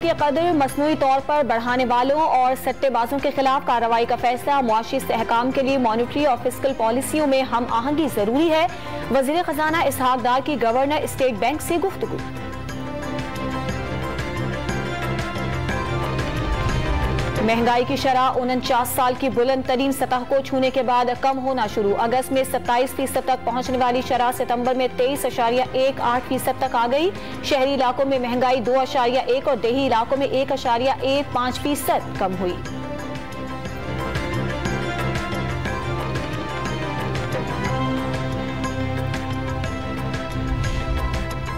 की कदर मसनूई तौर पर बढ़ाने वालों और सट्टेबाजों के खिलाफ कार्रवाई का फैसला। मुआशी इस्तेहकाम के लिए मॉनिटरी और फिस्कल पॉलिसियों में हम आहंगी जरूरी है। वजीर खजाना इसहाक डार की गवर्नर स्टेट बैंक से गुफ्तगू। महंगाई की शरह 49 साल की बुलंद तरीन सतह को छूने के बाद कम होना शुरू। अगस्त में 27% तक पहुंचने वाली शरह सितंबर में 23.18% तक आ गई। शहरी इलाकों में महंगाई 2.1 और देही इलाकों में 1.15% कम हुई।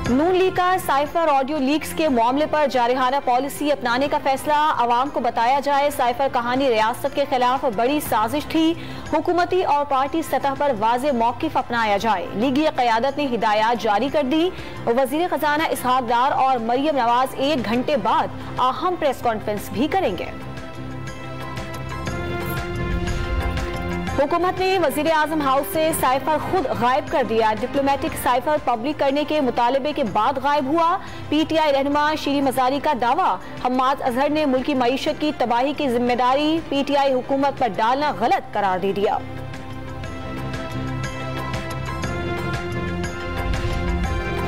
नून लीग का साइफर ऑडियो लीक्स के मामले पर जारहाना पॉलिसी अपनाने का फैसला। आवाम को बताया जाए साइफर कहानी रियासत के खिलाफ बड़ी साजिश थी। हुकूमती और पार्टी सतह पर वाज़े मौक़िफ़ अपनाया जाए। लीगी क़यादत ने हिदायत जारी कर दी। वज़ीर ख़जाना इसहाक डार और मरियम नवाज 1 घंटे बाद अहम प्रेस कॉन्फ्रेंस भी करेंगे। हुकूमत ने वजीर आजम हाउस से साइफर खुद गायब कर दिया। डिप्लोमेटिक साइफर पब्लिक करने के मुतालबे के बाद गायब हुआ। PTI रहनुमा शीरी मजारी का दावा। हम्माद अजहर ने मुल्की मईशत की तबाही की जिम्मेदारी PTI हुकूमत पर डालना गलत करार दे दिया।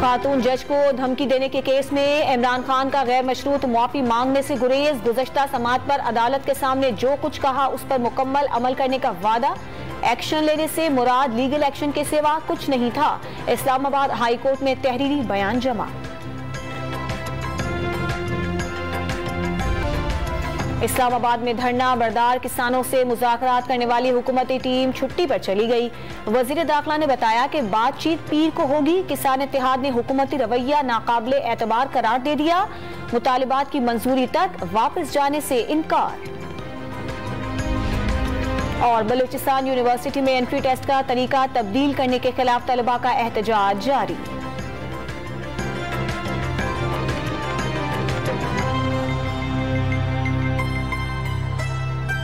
खातून जज को धमकी देने के केस में इमरान खान का गैर मशरूत मुआफी मांगने से गुरेज। गुज़श्ता समात पर अदालत के सामने जो कुछ कहा उस पर मुकम्मल अमल करने का वादा। एक्शन लेने से मुराद लीगल एक्शन के सिवा कुछ नहीं था। इस्लामाबाद हाई कोर्ट में तहरीरी बयान जमा। इस्लामाबाद में धरना बरदार किसानों से मुज़ाकरात करने वाली हुकूमती टीम छुट्टी पर चली गई। वज़ीर दाखिला ने बताया कि बातचीत पीर को होगी। किसान इत्तेहाद ने हुकूमती रवैया नाकाबिले एतबार करार दे दिया। मुतालिबात की मंजूरी तक वापस जाने से इनकार। और बलूचिस्तान यूनिवर्सिटी में एंट्री टेस्ट का तरीका तब्दील करने के खिलाफ तलबा का एहतजाज जारी।